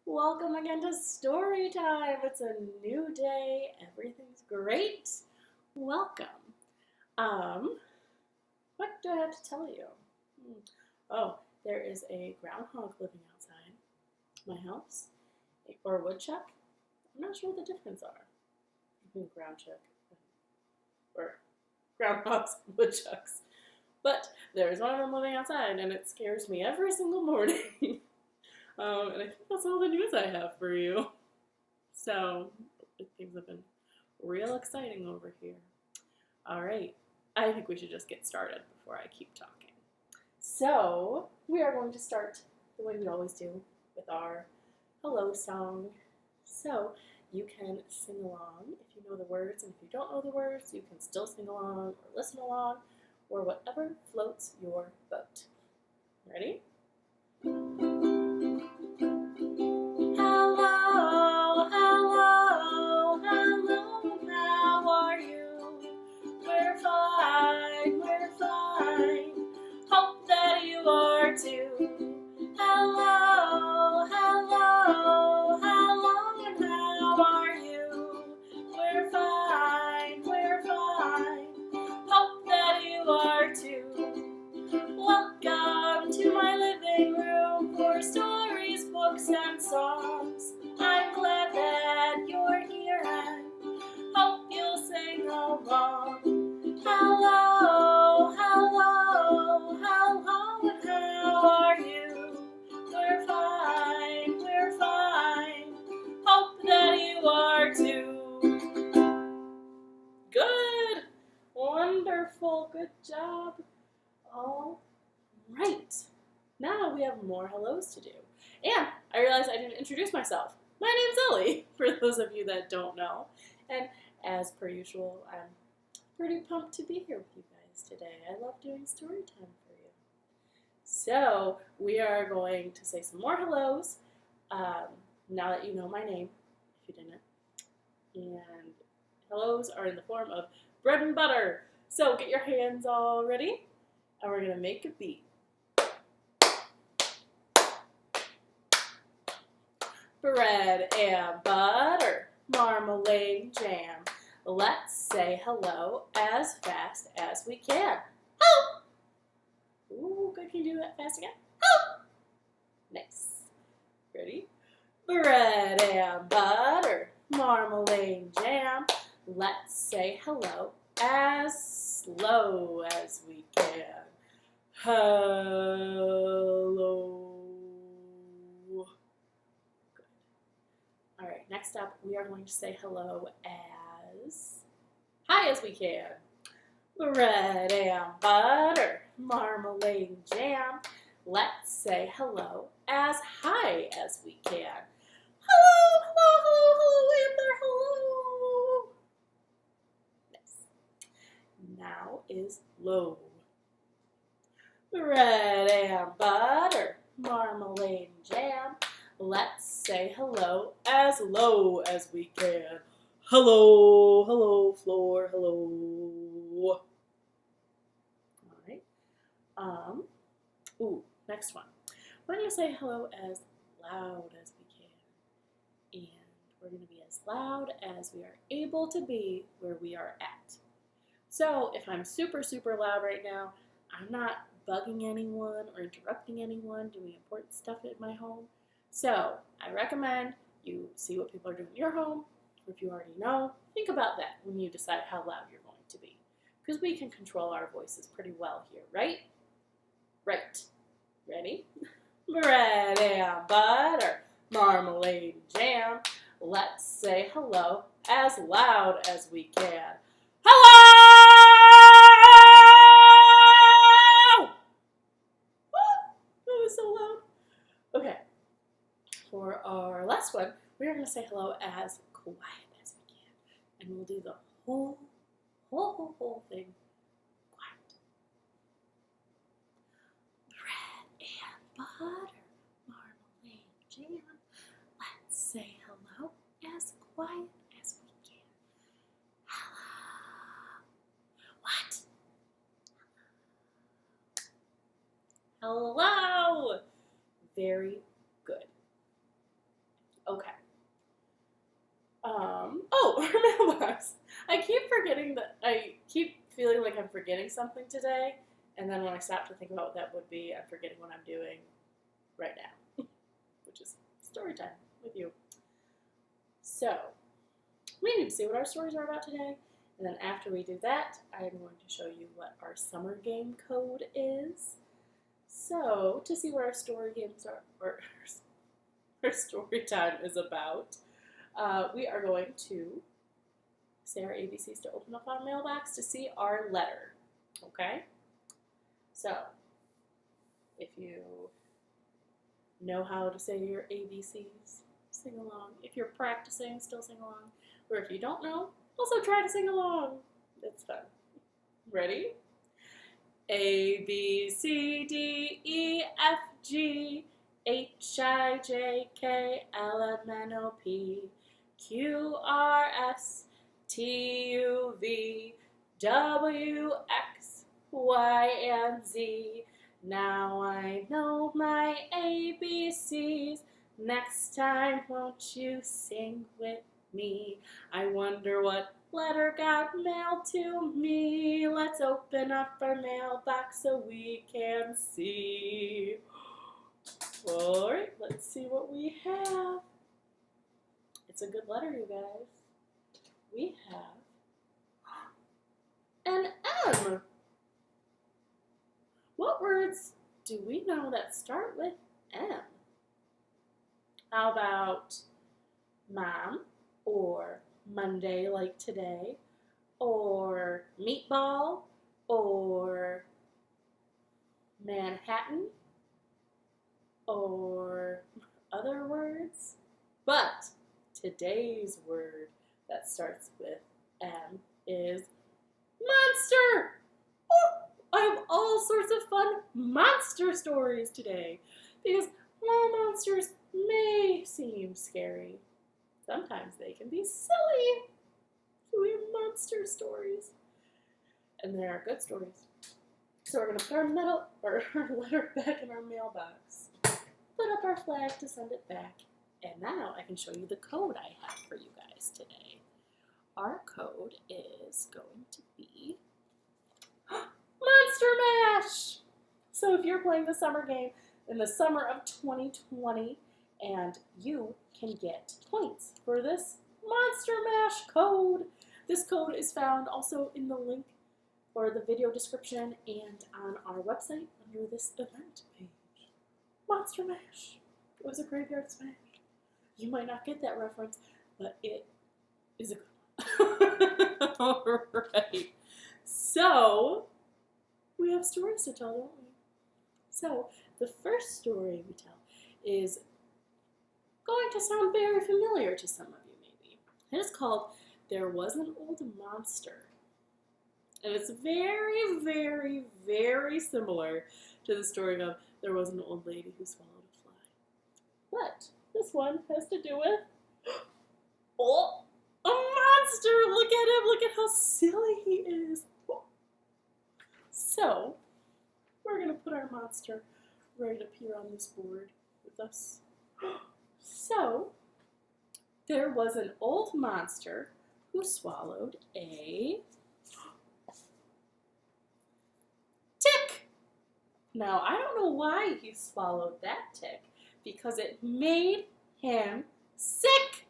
Welcome again to Storytime. It's a new day. Everything's great. Welcome. What do I have to tell you? Oh, there is a groundhog living outside my house, or a woodchuck. I'm not sure what the difference are between groundchuck or groundhogs and woodchucks. But there's one of them living outside, and it scares me every single morning. And I think that's all the news I have for you. So, things have been real exciting over here. All right, I think we should just get started before I keep talking. So, we are going to start the way we always do with our hello song. So, you can sing along if you know the words, and if you don't know the words, you can still sing along or listen along, or whatever floats your boat. Ready? Welcome to my living room for stories, books, and songs. I'm glad that you're here and hope you'll sing along. Hello, hello, hello, and how are you? We're fine. Hope that you are too. Good, wonderful, good job. All right, now we have more hellos to do. And I realized I didn't introduce myself. My name's Ellie, for those of you that don't know. And as per usual, I'm pretty pumped to be here with you guys today. I love doing story time for you. So we are going to say some more hellos, now that you know my name, if you didn't. And hellos are in the form of bread and butter. So get your hands all ready. And we're going to make a beat. Bread and butter, marmalade and jam. Let's say hello as fast as we can. Oh! Ooh, good. Can you do that fast again? Oh! Nice. Ready? Bread and butter, marmalade and jam. Let's say hello as slow as we can. Hello. Good. All right, next up, we are going to say hello as high as we can. Bread and butter, marmalade and jam. Let's say hello as high as we can. Hello, hello, hello, hello, and there, hello. Nice. Now is low. Bread and butter, marmalade and jam. Let's say hello as low as we can. Hello, hello, floor, hello. All right. Next one. We're going to say hello as loud as we can. And we're going to be as loud as we are able to be where we are at. So if I'm super, super loud right now, I'm not bugging anyone or interrupting anyone doing important stuff at my home. So I recommend you see what people are doing in your home, or if you already know, think about that when you decide how loud you're going to be. Because we can control our voices pretty well here, right? Right. Ready? Bread and butter, marmalade and jam. Let's say hello as loud as we can. Hello! That was so loud. Okay. For our last one, we are going to say hello as quiet as we can. And we'll do the whole thing quiet. Bread and butter, marmalade, jam. Let's say hello as quiet as we can. Hello. What? Hello. Very good. our mailbox. I keep feeling like I'm forgetting something today, and then when I stop to think about what that would be, I'm forgetting what I'm doing right now, which is story time with you. So, we need to see what our stories are about today, and then after we do that, I'm going to show you what our summer game code is. So, to see what our story games are, or our story time is about, we are going to say our ABCs to open up our mailbox to see our letter, okay? So, if you know how to say your ABCs, sing along. If you're practicing, still sing along. Or if you don't know, also try to sing along. It's fun. Ready? A, B, C, D, E, F, G, H, I, J, K, L, M, N, O, P, Q, R, S, T, U, V, W, X, Y, and Z. Now I know my ABCs. Next time, won't you sing with me? I wonder what letter got mailed to me. Let's open up our mailbox so we can see. All right, let's see what we have. It's a good letter, you guys. We have an M. What words do we know that start with M? How about mom, or Monday like today, or meatball, or Manhattan, or other words? But today's word that starts with M is monster. Oh, I have all sorts of fun monster stories today because while monsters may seem scary, sometimes they can be silly. So we have monster stories. And they are good stories. So we're going to put our letter back in our mailbox. Put up our flag to send it back. And now I can show you the code I have for you guys today. Our code is going to be Monster Mash! So if you're playing the summer game in the summer of 2020, and you can get points for this Monster Mash code. This code is found also in the link or the video description and on our website under this event page. Monster Mash. It was a graveyard smash. You might not get that reference, but it is a good one. Alright. So, we have stories to tell, don't we? So, the first story we tell is going to sound very familiar to some of you, maybe. It is called There Was an Old Monster. And it's very, very, very similar to the story of There Was an Old Lady Who Swallowed a Fly. But this one has to do with, oh, a monster! Look at him! Look at how silly he is! So, we're going to put our monster right up here on this board with us. So, there was an old monster who swallowed a tick. Now, I don't know why he swallowed that tick, because it made him sick.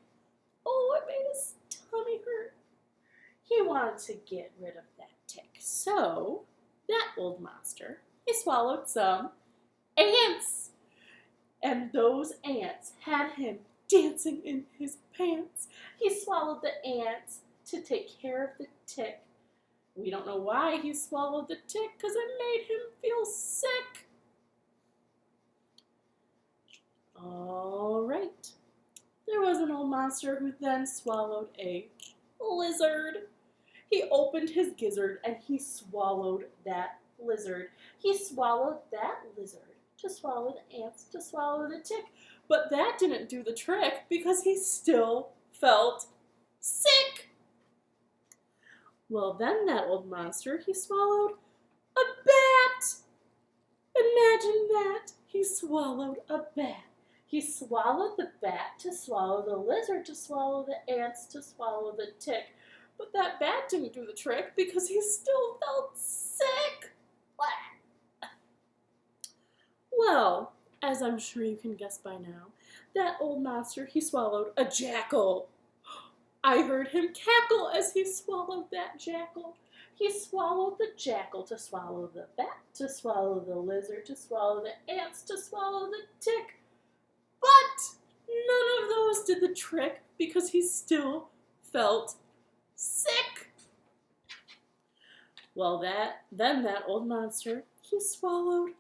Oh, it made his tummy hurt. He wanted to get rid of that tick. So, that old monster, he swallowed some ants. And those ants had him dancing in his pants. He swallowed the ants to take care of the tick. We don't know why he swallowed the tick, because it made him feel sick. All right. There was an old monster who then swallowed a lizard. He opened his gizzard and he swallowed that lizard. He swallowed that lizard to swallow the ants, to swallow the tick. But that didn't do the trick because he still felt sick. Well, then that old monster, he swallowed a bat. Imagine that. He swallowed a bat. He swallowed the bat to swallow the lizard to swallow the ants to swallow the tick. But that bat didn't do the trick because he still felt sick. Well, as I'm sure you can guess by now, that old monster, he swallowed a jackal. I heard him cackle as he swallowed that jackal. He swallowed the jackal to swallow the bat, to swallow the lizard, to swallow the ants, to swallow the tick. But none of those did the trick because he still felt sick. Well, then that old monster, he swallowed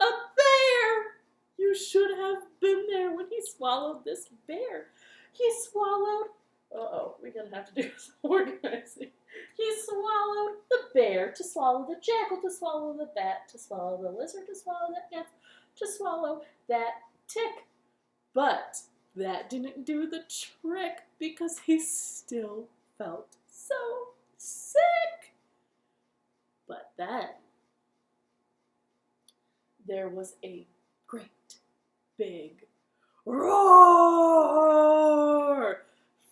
a bear. You should have been there when he swallowed this bear. He swallowed, we're going to have to do some organizing. He swallowed the bear to swallow the jackal, to swallow the bat, to swallow the lizard, to swallow the ant, to swallow that tick. But that didn't do the trick because he still felt so sick. But then there was a great big roar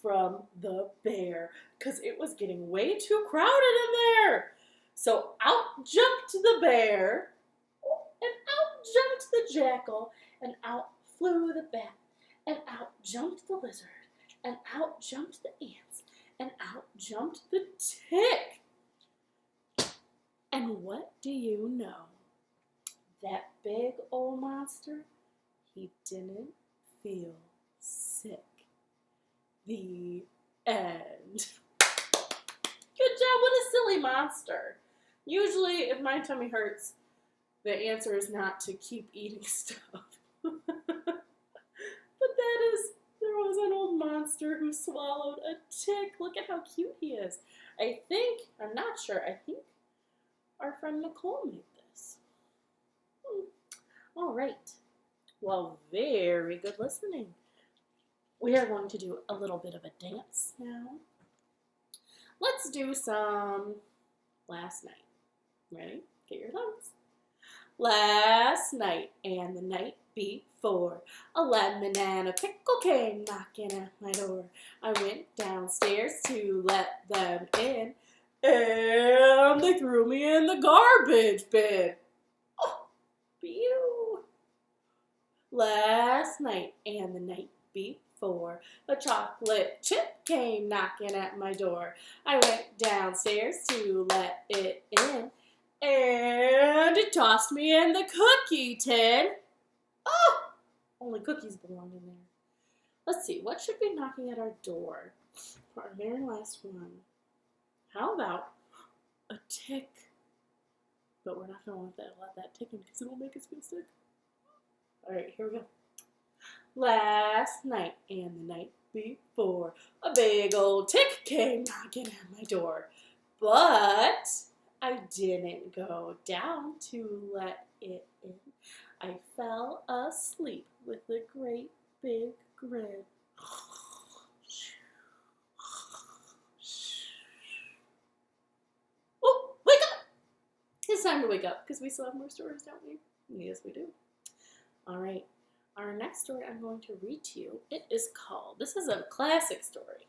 from the bear because it was getting way too crowded in there. So out jumped the bear, and out jumped the jackal, and out flew the bat, and out jumped the lizard, and out jumped the ants, and out jumped the tick. And what do you know? That big old monster, he didn't feel sick. The end. Good job, what a silly monster. Usually, if my tummy hurts, the answer is not to keep eating stuff. But there was an old monster who swallowed a tick. Look at how cute he is. I'm not sure, I think our friend Nicole made this. All right. Well, very good listening. We are going to do a little bit of a dance now. Let's do some Last Night. Ready? Get your thumbs. Last night and the night before, a lemon and a pickle came knocking at my door. I went downstairs to let them in, and they threw me in the garbage bin. Oh, pew. Last night and the night before, a chocolate chip came knocking at my door. I went downstairs to let it in, and it tossed me in the cookie tin. Oh, only cookies belong in there. Let's see, what should be knocking at our door for our very last one? How about a tick? But we're not going to let that tick in because it will make us feel sick. All right, here we go. Last night and the night before, a big old tick came knocking at my door. But I didn't go down to let it in. I fell asleep with a great big grin. Oh, wake up! It's time to wake up because we still have more stories, don't we? Yes, we do. All right. Our next story I'm going to read to you, this is a classic story.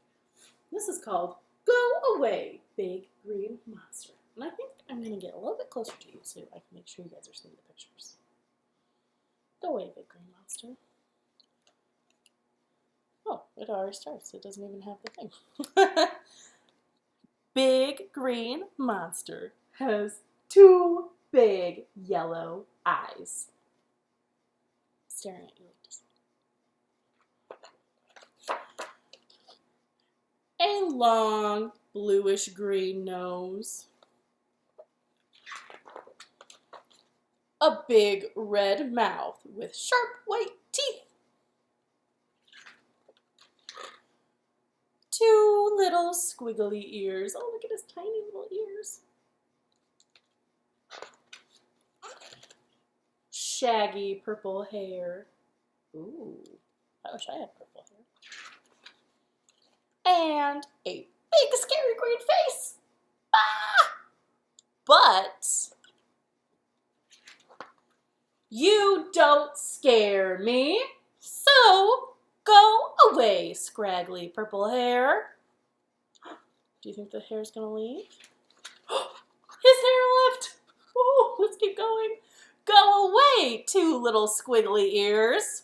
This is called Go Away, Big Green Monster. And I think I'm going to get a little bit closer to you so I can make sure you guys are seeing the pictures. Go away, Big Green Monster. Oh, it already starts. It doesn't even have the thing. Big Green Monster has 2 big yellow eyes staring at you like this. A long bluish green nose. A big red mouth with sharp white teeth. 2 little squiggly ears. Oh, look at his tiny little ears. Shaggy purple hair. Ooh, I wish I had purple hair. And a big scary green face. Ah! But you don't scare me. So, go away, scraggly purple hair. Do you think the hair's gonna leave? His hair left. Oh, let's keep going. Go away, two little squiggly ears.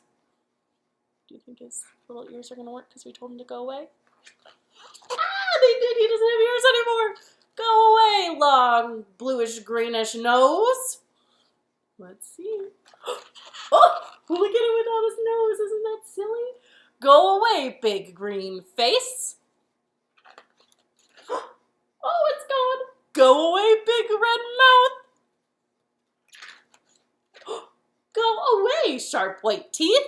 Do you think his little ears are gonna work because we told him to go away? Ah, they did. He doesn't have ears anymore. Go away, long bluish greenish nose. Let's see. Oh, look at him without his nose. Isn't that silly? Go away, big green face. Oh, it's gone. Go away, big red mouth. Go away, sharp white teeth.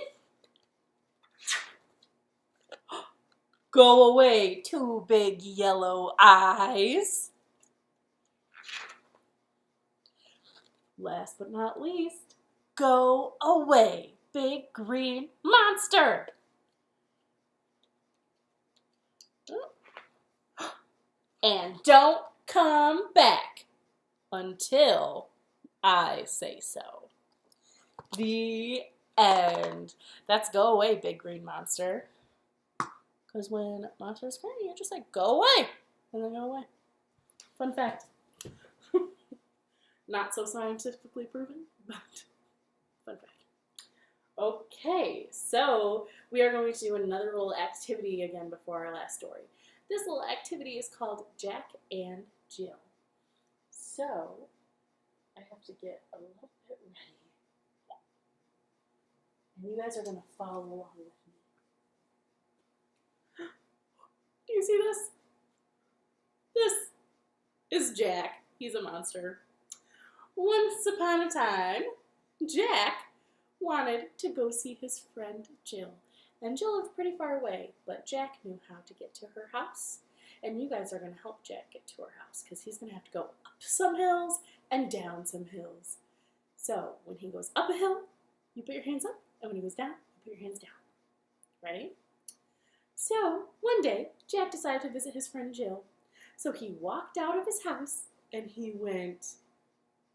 Go away, two big yellow eyes. Last but not least, go away, big green monster. And don't come back until I say so. The end. That's go away, big green monster. Because when monsters scare you, you're just like, go away, and they go away. Fun fact. Not so scientifically proven, but fun fact. Okay, so we are going to do another little activity again before our last story. This little activity is called Jack and Jill. So, I have to get a little bit ready. And you guys are going to follow along with me. Do you see this? This is Jack. He's a monster. Once upon a time, Jack wanted to go see his friend Jill. And Jill lived pretty far away, but Jack knew how to get to her house. And you guys are going to help Jack get to her house because he's going to have to go up some hills and down some hills. So when he goes up a hill, you put your hands up, and when he goes down, you put your hands down. Ready? So one day, Jack decided to visit his friend Jill. So he walked out of his house, and he went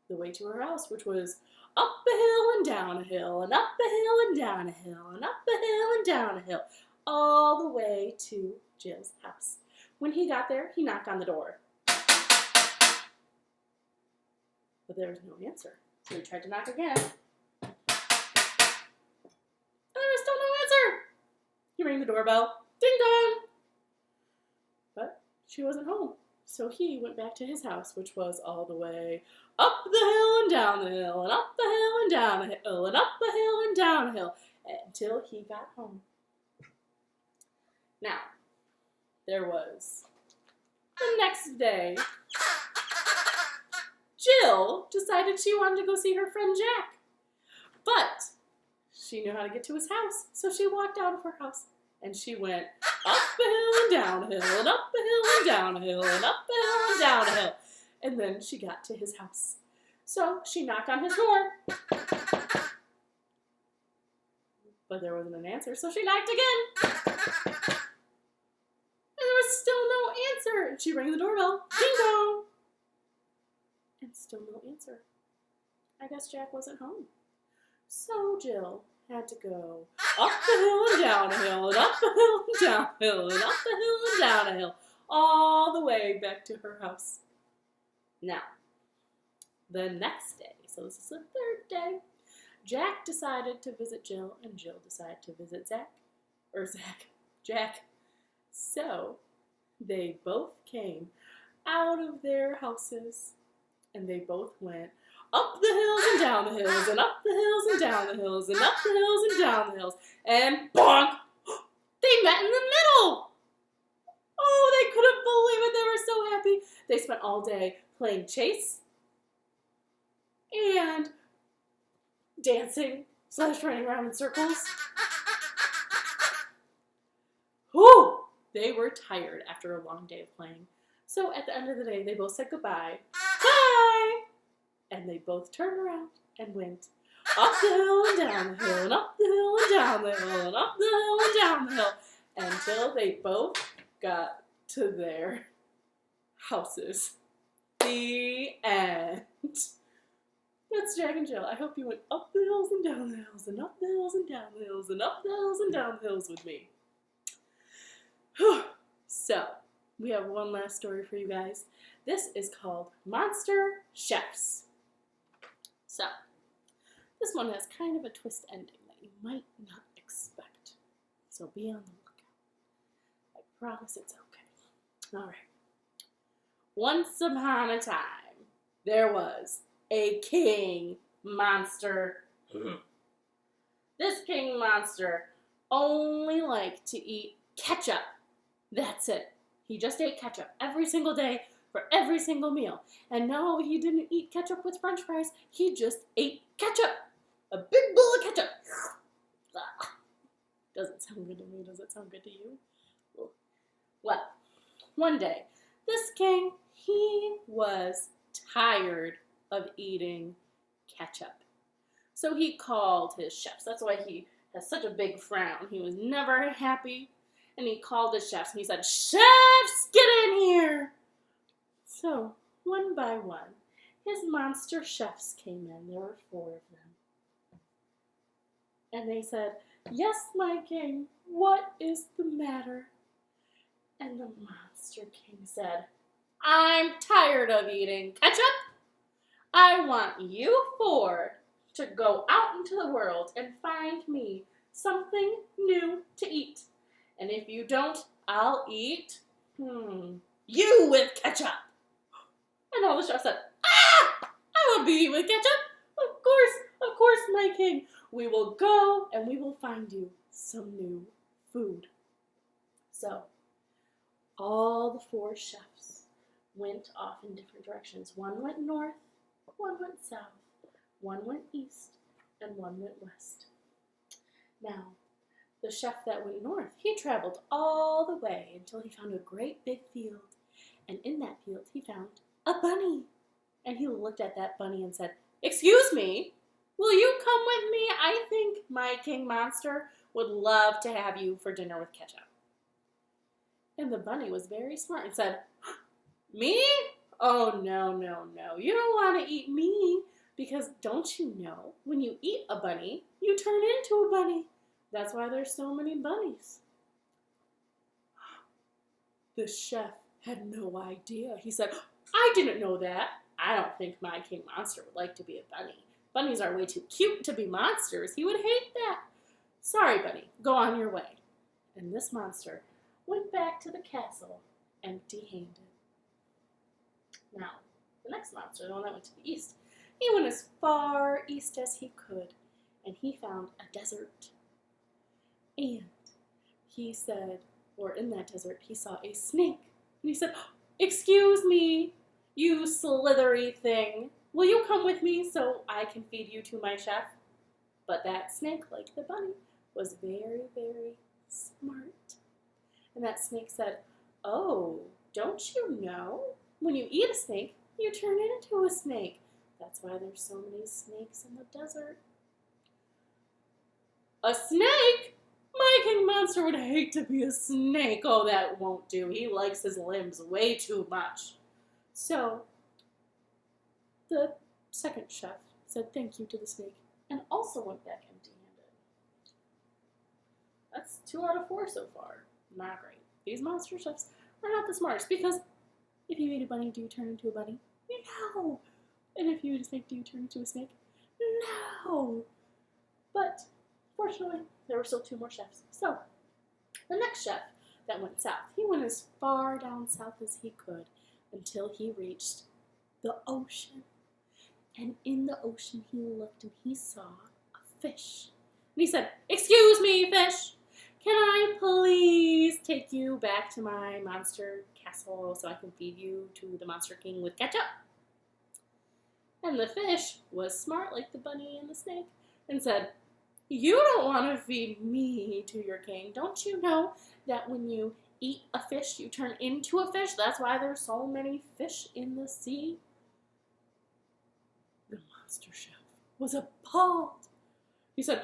the way to her house, which was up a hill and down a hill, and up a hill and down a hill, and up a hill and down a hill, all the way to Jill's house. When he got there, he knocked on the door. But there was no answer. So he tried to knock again. And there was still no answer. He rang the doorbell. Ding dong! But she wasn't home. So he went back to his house, which was all the way up the hill and down the hill, and up the hill and down the hill, and up the hill and down the hill, until he got home. Now, there was the next day. Jill decided she wanted to go see her friend Jack. But she knew how to get to his house, so she walked out of her house. And she went up a hill and down a hill, and up a hill and down a hill, and up a hill and down a hill. And then she got to his house. So she knocked on his door. But there wasn't an answer, so she knocked again. And there was still no answer. And she rang the doorbell. Ding dong. And still no answer. I guess Jack wasn't home. So Jill had to go up the hill and down a hill, and up the hill and down a hill, and up the hill and down a hill, all the way back to her house. Now, the next day, so this is the third day, Jack decided to visit Jill, and Jill decided to visit Jack. So, they both came out of their houses, and they both went up the hills and down the hills, and up the hills and down the hills, and up the hills and down the hills, and bonk! They met in the middle! Oh, they couldn't believe it. They were so happy. They spent all day playing chase and dancing / running around in circles. Whew! They were tired after a long day of playing. So at the end of the day, they both said goodbye. Bye! And they both turned around and went up the hill and down the hill, and up the hill and down the hill, and up the hill and down the hill, until they both got to their houses. The end. That's Jack and Jill. I hope you went up the hills and down the hills and up the hills and down the hills and up the hills and down the hills with me. So, we have one last story for you guys. This is called Monster Chefs. So, this one has kind of a twist ending that you might not expect. So be on the lookout. I promise it's okay. Alright. Once upon a time, there was a king monster. This king monster only liked to eat ketchup. That's it. He just ate ketchup every single day for every single meal. And no, he didn't eat ketchup with french fries. He just ate ketchup. A big bowl of ketchup. Doesn't sound good to me. Does it sound good to you? Well, one day, this king, he was tired of eating ketchup. So he called his chefs. That's why he has such a big frown. He was never happy. And he called his chefs and he said, "Chefs, get in here!" So, one by one, his monster chefs came in. There were 4 of them. And they said, "Yes, my king, what is the matter?" And the monster king said, "I'm tired of eating ketchup. I want you 4 to go out into the world and find me something new to eat. And if you don't, I'll eat, you with ketchup." And all the chefs said, I will be with ketchup. Of course, my king. We will go and we will find you some new food. So, all the 4 chefs went off in different directions. One went north, one went south, one went east, and one went west. Now, the chef that went north, he traveled all the way until he found a great big field. And in that field, he found a bunny. And he looked at that bunny and said, "Excuse me, will you come with me? I think my king monster would love to have you for dinner with ketchup." And the bunny was very smart and said, "Me? Oh, no. You don't want to eat me. Because don't you know, when you eat a bunny, you turn into a bunny. That's why there's so many bunnies." The chef had no idea. He said, "I didn't know that. I don't think my king monster would like to be a bunny. Bunnies are way too cute to be monsters. He would hate that. Sorry, bunny. Go on your way." And this monster went back to the castle empty-handed. Now, the next monster, the one that went to the east, he went as far east as he could, and he found a desert. And he said, or in that desert, he saw a snake. And he said, "Excuse me, you slithery thing. Will you come with me so I can feed you to my chef?" But that snake, like the bunny, was very, very smart. And that snake said, "Oh, don't you know? When you eat a snake, you turn into a snake. That's why there's so many snakes in the desert." "A snake? My king monster would hate to be a snake. Oh, that won't do. He likes his limbs way too much." So, the second chef said thank you to the snake and also went back empty-handed. That's 2 out of 4 so far. Not great. These monster chefs are not the smartest because if you eat a bunny, do you turn into a bunny? No. And if you eat a snake, do you turn into a snake? No. But fortunately, there were still 2 more chefs. So, the next chef that went south, he went as far down south as he could until he reached the ocean. And in the ocean, he looked and he saw a fish. And he said, "Excuse me, fish. Can I please take you back to my monster castle so I can feed you to the monster king with ketchup?" And the fish was smart like the bunny and the snake and said, "You don't want to feed me to your king. Don't you know that when you eat a fish, you turn into a fish? That's why there's so many fish in the sea." The monster chef was appalled. He said,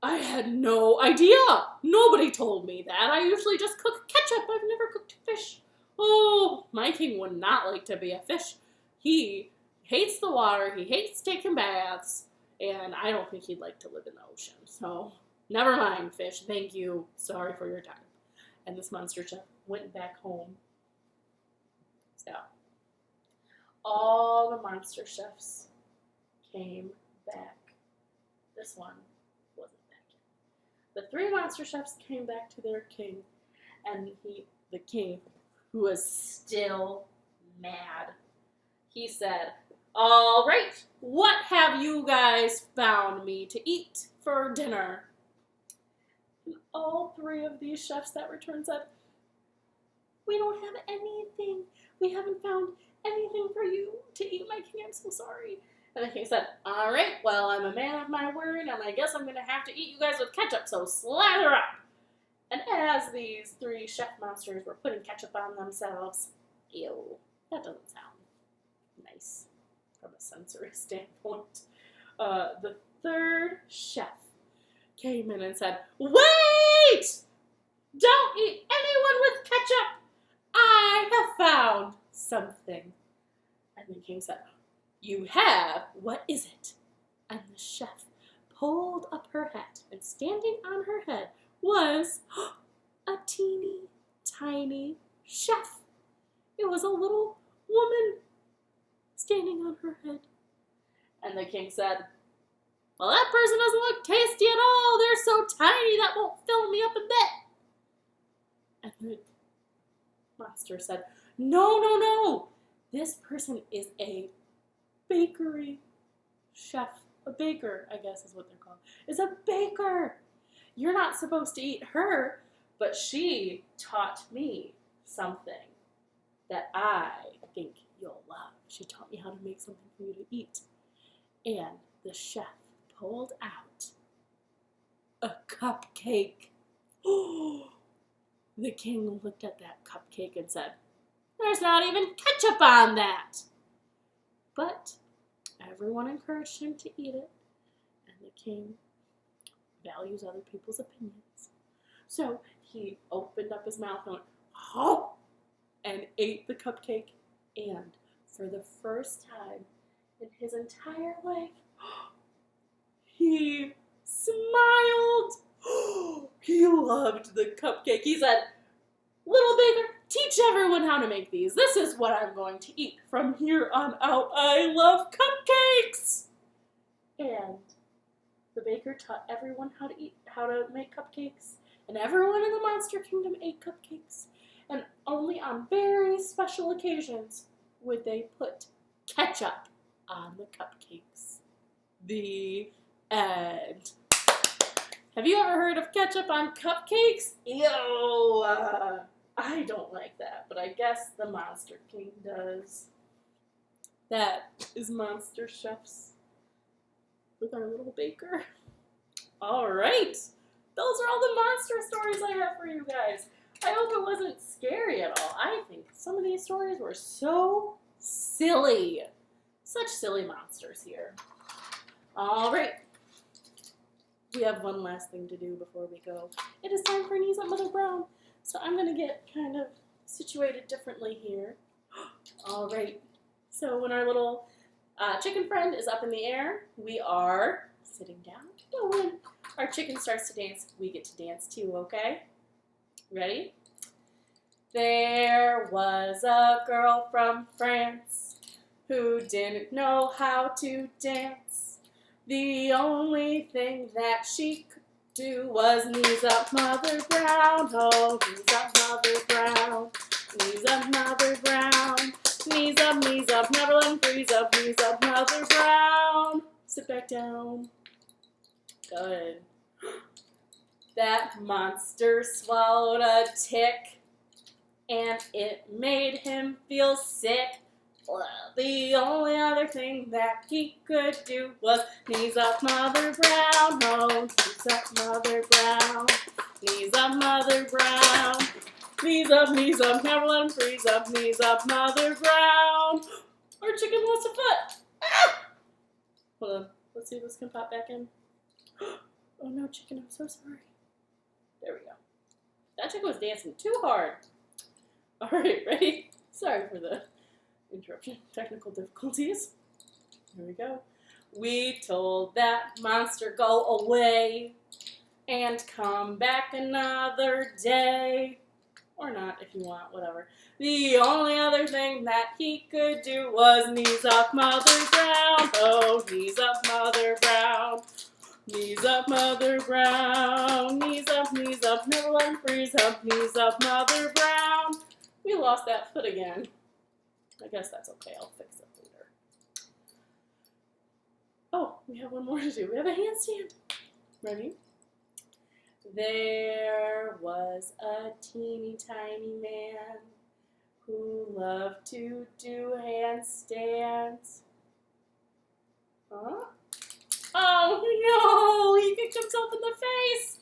"I had no idea. Nobody told me that. I usually just cook ketchup. I've never cooked fish. Oh, my king would not like to be a fish. He hates the water, he hates taking baths, and I don't think he'd like to live in the ocean. So, never mind, fish. Thank you. Sorry for your time. And this monster chef went back home. So, all the monster chefs came back. This one wasn't back yet. The 3 monster chefs came back to their king, and the king, who was still mad, he said, "All right, what have you guys found me to eat for dinner?" And all 3 of these chefs that returned said, "We don't have anything. We haven't found anything for you to eat, my king. I'm so sorry." And the king said, "All right, well, I'm a man of my word, and I guess I'm going to have to eat you guys with ketchup, so slather up." And as these 3 chef monsters were putting ketchup on themselves, ew, that doesn't sound nice from a sensory standpoint. The 3rd chef came in and said, "Wait! Don't eat anyone with ketchup! I have found something." And the king said, "You have? What is it?" And the chef pulled up her hat, and standing on her head was a teeny tiny chef. It was a little woman standing on her head. And the king said, "Well, that person doesn't look tasty at all. They're so tiny that won't fill me up a bit." And the monster said, "No, no, no. This person is a bakery chef." A baker, I guess is what they're called. Is a baker. You're not supposed to eat her, but she taught me something that I think you'll love. She taught me how to make something for you to eat. And the chef pulled out a cupcake. The king looked at that cupcake and said, "There's not even ketchup on that." But everyone encouraged him to eat it, and the king values other people's opinions. So he opened up his mouth and went, "Oh!" and ate the cupcake. And for the first time in his entire life, he smiled. He loved the cupcake. He said, "Little baker, teach everyone how to make these. This is what I'm going to eat from here on out. I love cupcakes." And the baker taught everyone how to make cupcakes. And everyone in the Monster Kingdom ate cupcakes. And only on very special occasions would they put ketchup on the cupcakes. The end. Have you ever heard of ketchup on cupcakes? Ew! I don't like that, but I guess the Monster King does. That is Monster Chefs with our little baker. All right. Those are all the monster stories I have for you guys. I hope it wasn't scary at all. I think some of these stories were so silly. Such silly monsters here. All right. We have one last thing to do before we go. It is time for Knees Up Mother Brown. So I'm going to get kind of situated differently here. All right. So when our little chicken friend is up in the air, we are sitting down. So when our chicken starts to dance, we get to dance too, okay? Ready? There was a girl from France who didn't know how to dance. The only thing that she could do was knees up, Mother Brown. Oh, knees up, Mother Brown. Knees up, Mother Brown. Knees up, never let 'em freeze up. Knees up, Mother Brown. Sit back down. Good. That monster swallowed a tick, and it made him feel sick. Well, the only other thing that he could do was knees up, Mother Brown. Oh, knees up, Mother Brown. Knees up, Mother Brown. Knees up, never let 'em freeze up. Knees up, Mother Brown. Our chicken lost a foot. Ah! Hold on. Let's see if this can pop back in. Oh no, chicken, I'm so sorry. There we go. That chicken was dancing too hard. All right, ready? Sorry for the interruption. Technical difficulties. Here we go. We told that monster go away and come back another day. Or not, if you want, whatever. The only other thing that he could do was knees up, Mother Brown. Oh, knees up, Mother Brown. Knees up, Mother Brown. Knees up, never let him freeze up. Knees up, Mother Brown. We lost that foot again. I guess that's okay. I'll fix it later. Oh, we have one more to do. We have a handstand. Ready? There was a teeny tiny man who loved to do handstands. Huh? Oh no! He kicked himself in the face!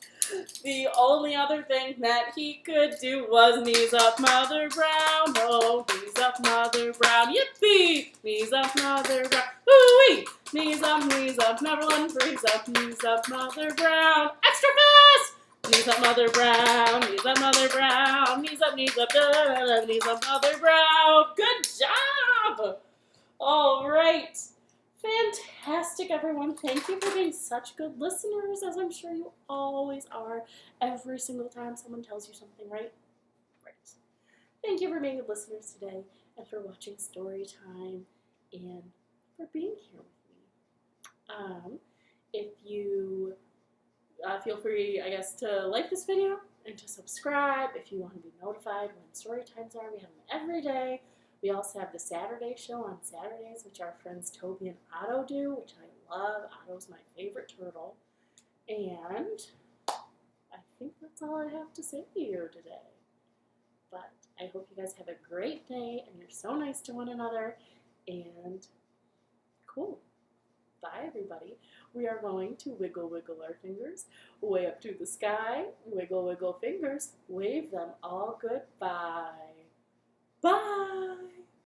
The only other thing that he could do was knees up, Mother Brown. Oh, knees up, Mother Brown. Yippee! Knees up, Mother Brown. Hoo-wee! Knees up, never let him freeze up. Knees up, Mother Brown. Extra fast! Knees up, Mother Brown. Knees up, Mother Brown. Knees up, knees up, Mother Brown. Good job! All right. Fantastic, everyone. Thank you for being such good listeners, as I'm sure you always are every single time someone tells you something, right? Right. Thank you for being good listeners today and for watching Storytime and for being here with me. If you feel free, I guess, to like this video and to subscribe if you want to be notified when story times are. We have them every day. We also have the Saturday show on Saturdays, which our friends Toby and Otto do, which I love. Otto's my favorite turtle. And I think that's all I have to say to you today. But I hope you guys have a great day and you're so nice to one another. And cool. Bye, everybody. We are going to wiggle, wiggle our fingers way up to the sky. Wiggle, wiggle fingers. Wave them all goodbye.